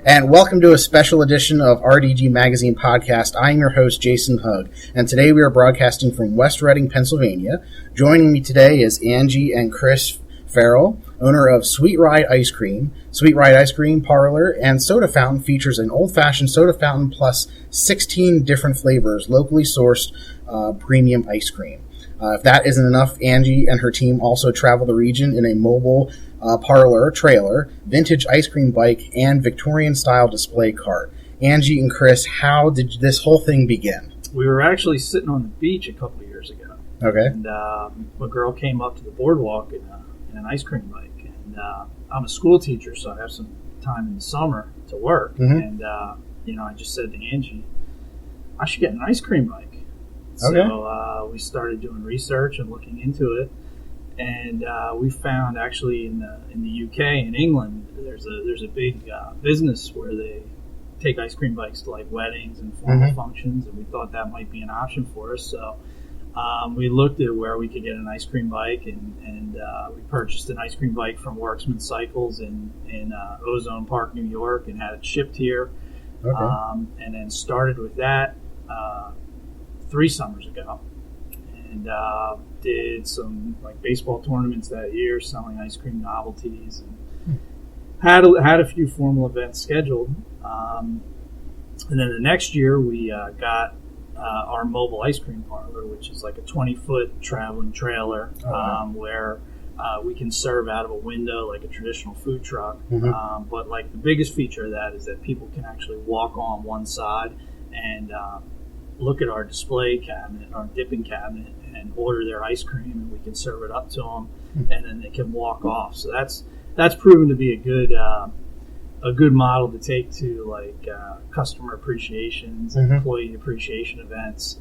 And welcome to a special edition of RDG Magazine Podcast. I'm your host, Jason Hugg, and today we are broadcasting from West Reading, Pennsylvania. Joining me today is Angie and Chris Farrell, owner of Sweet Ride Ice Cream. Sweet Ride Ice Cream Parlor and Soda Fountain features an old-fashioned soda fountain plus 16 different flavors, locally sourced premium ice cream. If that isn't enough, Angie and her team also travel the region in a mobile parlor, trailer, vintage ice cream bike, and Victorian-style display cart. Angie and Chris, how did this whole thing begin? We were actually sitting on the beach a couple of years ago. Okay. And a girl came up to the boardwalk in an ice cream bike. And I'm a school teacher, so I have some time in the summer to work. Mm-hmm. And, I just said to Angie, I should get an ice cream bike. Okay. So we started doing research and looking into it. And we found actually in the UK and England, there's a big business where they take ice cream bikes to like weddings and formal functions, and we thought that might be an option for us. So we looked at where we could get an ice cream bike, and we purchased an ice cream bike from Worksman Cycles in Ozone Park, New York, and had it shipped here. Okay. And then started with that 3 summers ago. And did some like baseball tournaments that year, selling ice cream novelties, and had a few formal events scheduled. And then the next year we got our mobile ice cream parlor, which is like a 20-foot traveling trailer where we can serve out of a window like a traditional food truck. Mm-hmm. But like the biggest feature of that is that people can actually walk on one side and look at our display cabinet, our dipping cabinet, and order their ice cream, and we can serve it up to them, and then they can walk off. So that's proven to be a good model to take to like customer appreciations and employee appreciation events.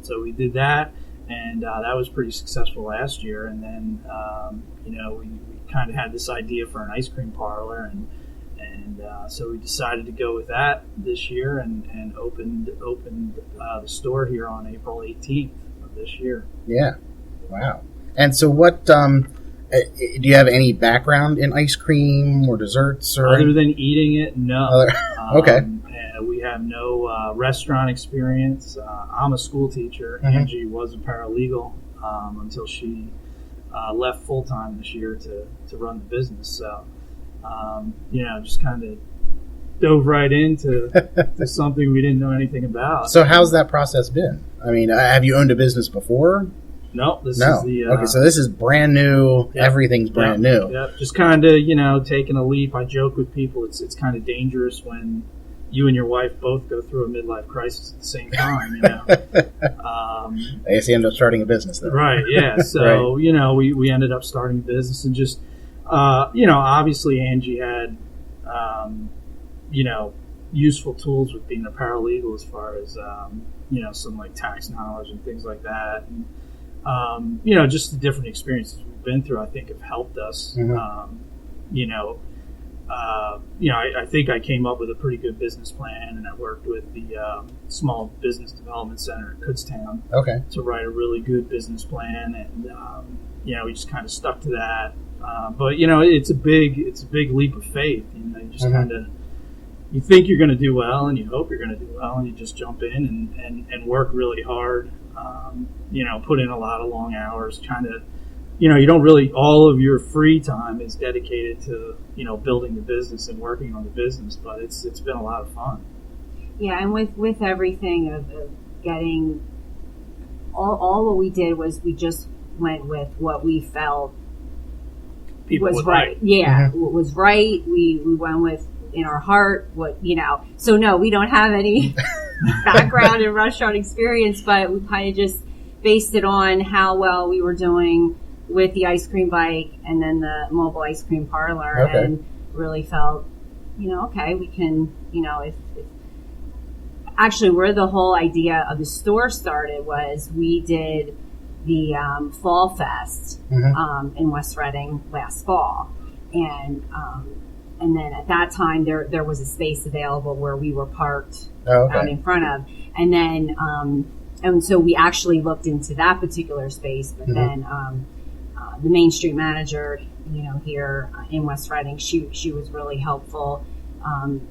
So we did that, and that was pretty successful last year. And then we kind of had this idea for an ice cream parlor, and so we decided to go with that this year, and opened the store here on April 18th of this year. Yeah, wow. And so what, do you have any background in ice cream or desserts? Or other than eating it, no. Okay. We have no restaurant experience. I'm a school teacher. Mm-hmm. Angie was a paralegal until she left full-time this year to run the business. So just kind of dove right into to something we didn't know anything about. So how's that process been? I mean, have you owned a business before? No, this is the... okay, so this is brand new. Yep, everything's brand new. Yep, just kind of, taking a leap. I joke with people, it's kind of dangerous when you and your wife both go through a midlife crisis at the same time, I guess you end up starting a business then. Right, yeah. So, right. We ended up starting a business, and just, obviously Angie had, useful tools with being a paralegal as far as, some like tax knowledge and things like that. And, just the different experiences we've been through, I think, have helped us. Mm-hmm. I think I came up with a pretty good business plan, and I worked with the Small Business Development Center in Kutztown to write a really good business plan, and we just kind of stuck to that. But it's a big leap of faith. You just kind of, you think you're going to do well, and you hope you're going to do well, and you just jump in and work really hard. Put in a lot of long hours, trying to, you don't really, all of your free time is dedicated to, building the business and working on the business, but it's been a lot of fun. Yeah, and with everything of getting, all what we did was we just went with what we felt was right. Yeah, what was right. We went with in our heart so no, we don't have any background in restaurant experience, but we kind of just based it on how well we were doing with the ice cream bike and then the mobile ice cream parlor, and really felt, okay, we can, if actually where the whole idea of the store started was we did the Fall Fest in West Reading last fall, and then at that time there was a space available where we were parked out in front of, and then and so we actually looked into that particular space, but then the Main Street manager, here in West Reading, she was really helpful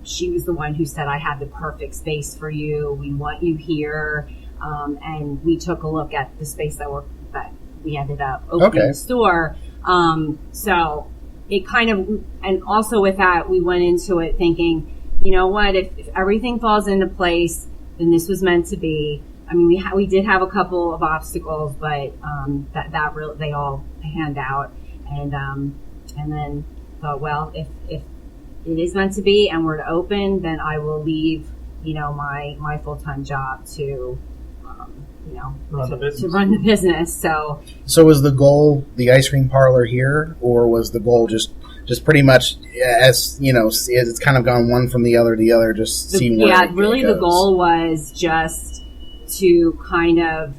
she was the one who said, I have the perfect space for you. We want you here. And we took a look at the space that we ended up opening the store. So it kind of, and also with that, we went into it thinking, you know what, if everything falls into place, then this was meant to be. I mean, we did have a couple of obstacles, but that really, they all panned out. And then thought, well, if it is meant to be and we're to open, then I will leave, my full-time job to run the business. So was the goal the ice cream parlor here, or was the goal just pretty much, as it's kind of gone one from the other to the other, just seeing where it really goes? The goal was just to kind of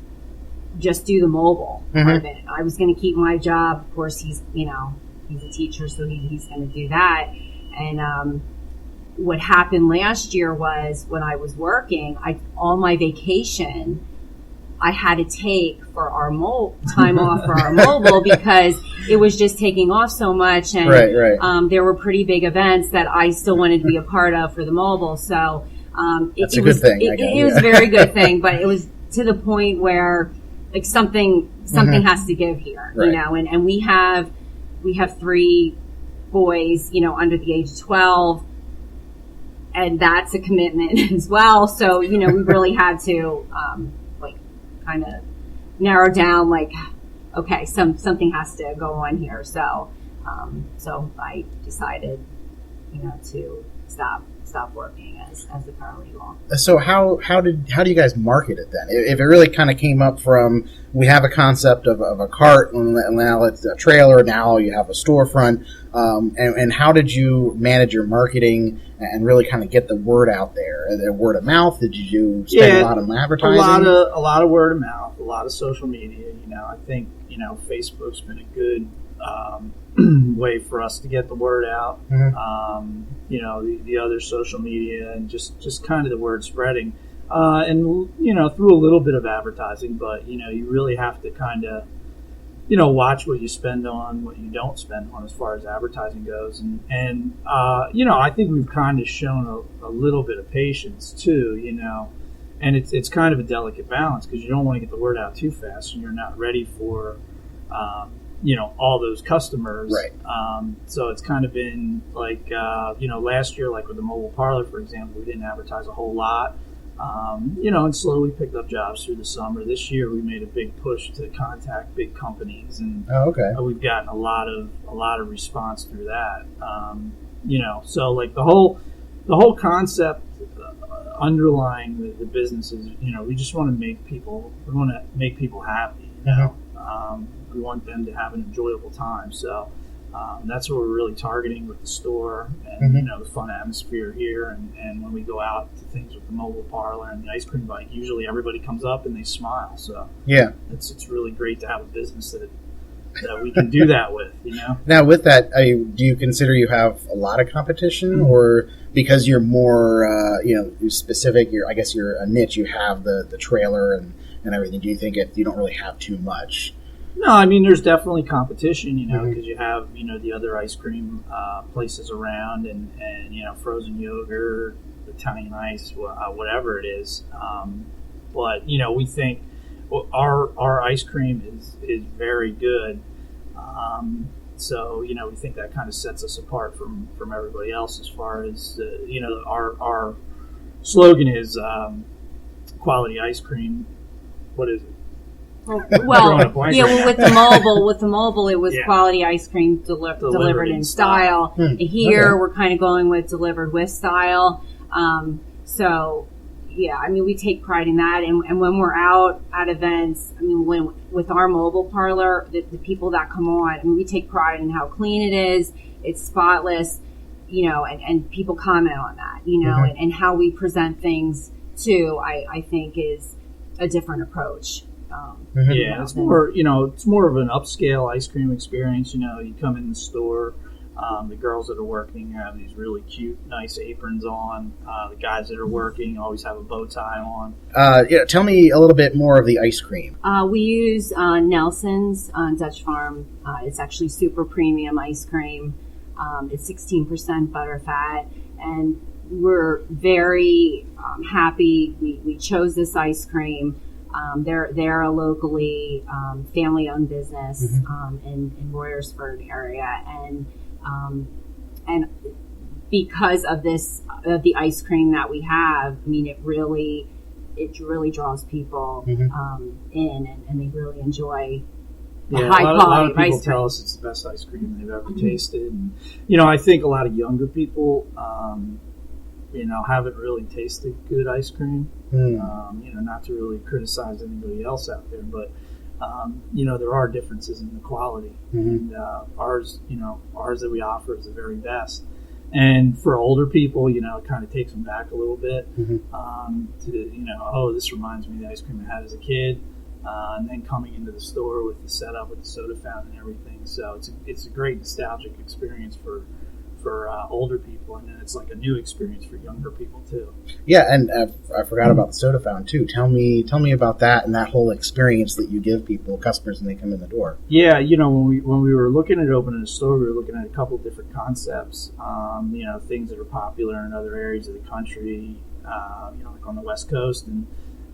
just do the mobile part of it. I was going to keep my job. Of course, he's a teacher, so he's going to do that. And what happened last year was when I was working, all my vacation I had to take for our time off for our mobile because it was just taking off so much, and right. There were pretty big events that I still wanted to be a part of for the mobile. So that's a good thing. It was a very good thing, but it was to the point where like something has to give here, right. And we have 3 boys, under the age of 12. And that's a commitment as well. So, we really had to, kind of narrow down, okay, something has to go on here. So I decided, to stop working as a paralegal. So how do you guys market it then? If it really kind of came up from, we have a concept of a cart, and now it's a trailer, now you have a storefront, and how did you manage your marketing and really kind of get the word out there? Word of mouth? Did you spend a lot on advertising? A lot of word of mouth, a lot of social media. I think Facebook's been a good way for us to get the word out. The other social media, and just kind of the word spreading, and through a little bit of advertising. But you really have to kind of watch what you spend on, what you don't spend on as far as advertising goes. And I think we've kind of shown a little bit of patience too, and it's kind of a delicate balance because you don't want to get the word out too fast and you're not ready for, all those customers. Right. So it's kind of been like, last year, like with the mobile parlor, for example, we didn't advertise a whole lot. And slowly picked up jobs through the summer. This year, we made a big push to contact big companies, and we've gotten a lot of response through that. So like the whole concept underlying the business is, we just want to make people happy. We want them to have an enjoyable time. So that's what we're really targeting with the store and the fun atmosphere here. And when we go out to things with the mobile parlor and the ice cream bike, usually everybody comes up and they smile. So it's really great to have a business that we can do that with. Now with that, do you consider you have a lot of competition, or because you're more specific? I guess you're a niche. You have the trailer and everything. Do you think you don't really have too much? No, I mean, there's definitely competition, because you have, the other ice cream places around and frozen yogurt, Italian ice, whatever it is. But, we think our ice cream is very good. So, we think that kind of sets us apart from everybody else as far as, our slogan is quality ice cream. What is it? With the mobile, it was quality ice cream delivered in style. Here, we're kind of going with delivered with style. We take pride in that. And when we're out at events, with our mobile parlor, the people that come on, we take pride in how clean it is. It's spotless, and people comment on that, and how we present things too, I think is a different approach. It's more of an upscale ice cream experience. You come in the store, the girls that are working have these really cute, nice aprons on. The guys that are working always have a bow tie on. Tell me a little bit more of the ice cream. We use Nelson's on Dutch Farm. It's actually super premium ice cream. It's 16% butterfat, and we're very happy we chose this ice cream. They're a locally family-owned business in Royersford area, and because of the ice cream that we have, I mean, it really draws people in, and they really enjoy the high quality a lot of people ice cream. tell us it's the best ice cream they've ever tasted. And, I think a lot of younger people, haven't really tasted good ice cream. Not to really criticize anybody else out there, but there are differences in the quality, and ours that we offer is the very best. And for older people, it kind of takes them back a little bit to, this reminds me of the ice cream I had as a kid. And then coming into the store with the setup with the soda fountain and everything. So it's a great nostalgic experience for older people, and then it's like a new experience for younger people too. Yeah, and I forgot about the soda fountain too. Tell me about that and that whole experience that you give customers when they come in the door. Yeah, when we were looking at opening a store, we were looking at a couple of different concepts. Things that are popular in other areas of the country, like on the West Coast, and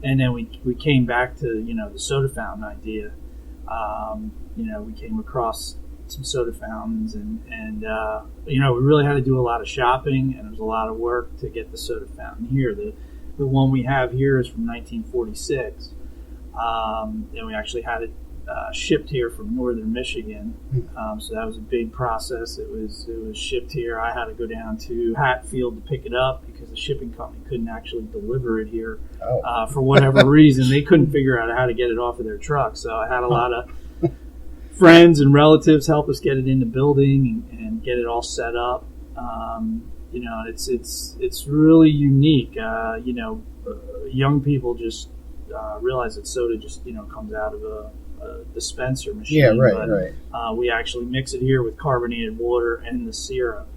then we came back to the soda fountain idea. We came across some soda fountains, and we really had to do a lot of shopping, and it was a lot of work to get the soda fountain here. The one we have here is from 1946, and we actually had it shipped here from northern Michigan. So that was a big process. It was shipped here. I had to go down to Hatfield to pick it up because the shipping company couldn't actually deliver it here for whatever reason. They couldn't figure out how to get it off of their truck. So I had a lot of friends and relatives help us get it in the building and get it all set up. It's really unique. Young people just realize that soda just comes out of a dispenser machine. Yeah, right. We actually mix it here with carbonated water and the syrup.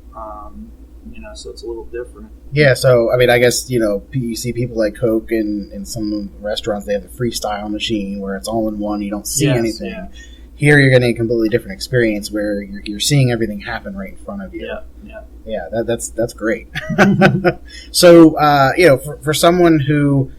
So it's a little different. Yeah, so I mean, I guess you see people like Coke in some restaurants. They have the freestyle machine where it's all in one. You don't see anything. Yeah. Here, you're getting a completely different experience where you're seeing everything happen right in front of you. Yeah. That's great. So, for someone who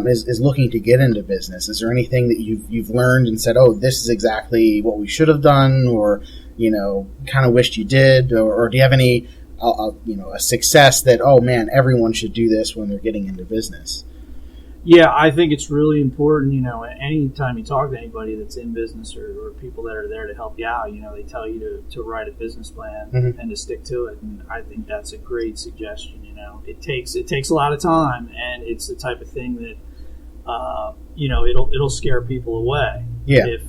is looking to get into business, is there anything that you've learned and said, oh, this is exactly what we should have done, or kind of wished you did, or do you have any a success that, oh man, everyone should do this when they're getting into business? Yeah, I think it's really important, anytime you talk to anybody that's in business or people that are there to help you out, they tell you to write a business plan and to stick to it. And I think that's a great suggestion. It takes a lot of time, and it's the type of thing that, it'll scare people away. Yeah. If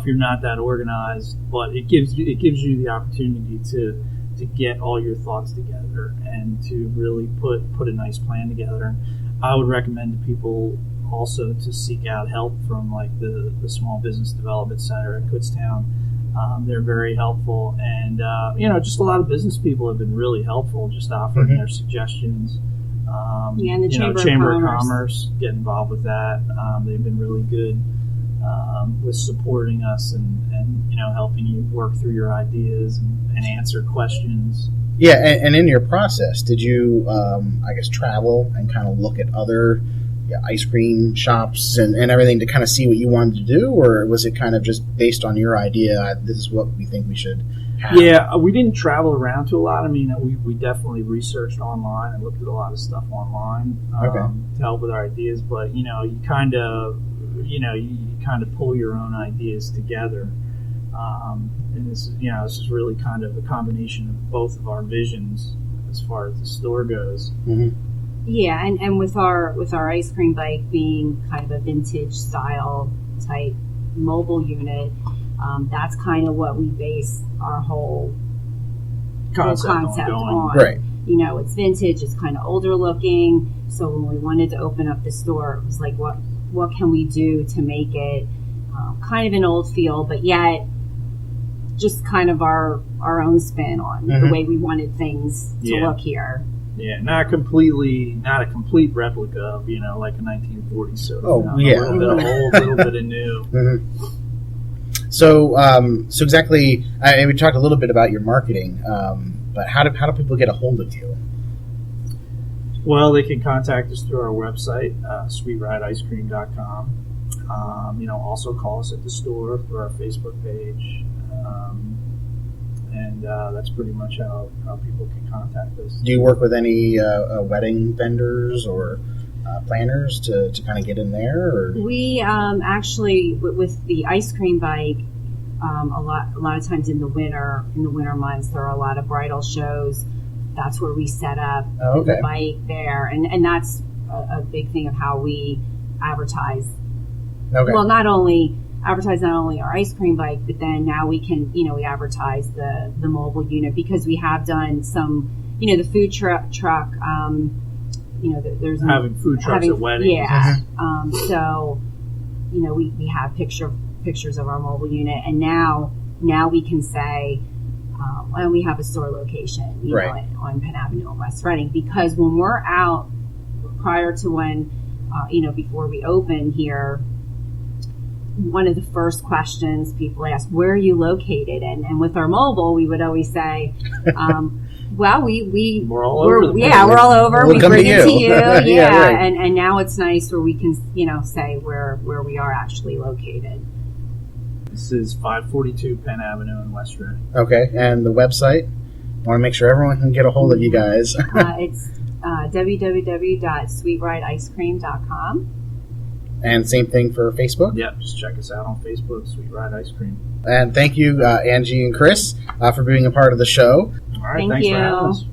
you're not that organized, but it gives you the opportunity to get all your thoughts together and to really put a nice plan together. And I would recommend to people also to seek out help from like the Small Business Development Center at Kutztown. They're very helpful, and just a lot of business people have been really helpful, just offering their suggestions. And the Chamber of Commerce, get involved with that. They've been really good with supporting us and helping you work through your ideas and answer questions. Yeah, and in your process, did you, travel and kind of look at other ice cream shops and everything to kind of see what you wanted to do, or was it kind of just based on your idea, this is what we think we should have? Yeah, we didn't travel around to a lot. I mean, we definitely researched online and looked at a lot of stuff online to help with our ideas, but, you kind of pull your own ideas together. And this is really kind of a combination of both of our visions as far as the store goes. Mm-hmm. Yeah, and with our ice cream bike being kind of a vintage style type mobile unit, that's kind of what we base our whole concept on. Right. It's vintage, it's kind of older looking. So when we wanted to open up the store, it was like, what can we do to make it kind of an old feel, but yet just kind of our own spin on the way we wanted things to look here. Yeah, not a complete replica of, like a 1940s soda. Oh, yeah. A little bit of old, a little bit of new. Mm-hmm. So exactly, we talked a little bit about your marketing, but how do people get a hold of you? Well, they can contact us through our website, sweetrideicecream.com. Also call us at the store through our Facebook page. And that's pretty much how people can contact us. Do you work with any wedding vendors or planners to kind of get in there? Or? We actually, with the ice cream bike, a lot of times in the winter months, there are a lot of bridal shows. That's where we set up the bike there, and that's a big thing of how we advertise. Okay. Well, not only our ice cream bike, but then now we can, we advertise the mobile unit, because we have done some, the food truck. There's having food trucks at weddings. Yeah. So, we have pictures of our mobile unit, and now we can say, and we have a store location, right, on Penn Avenue in West Reading, because when we're out, prior to when, before we open here, one of the first questions people ask, where are you located? And with our mobile, we would always say, well, we're all over. We're all over. We'll we bring it to you. Yeah, right. And now it's nice where we can, say where we are actually located. This is 542 Penn Avenue in West Reading. Okay, and the website? I want to make sure everyone can get a hold of you guys. It's www.sweetrideicecream.com. And same thing for Facebook? Yep, just check us out on Facebook, Sweet Ride Ice Cream. And thank you, Angie and Chris, for being a part of the show. All right, thanks for having us.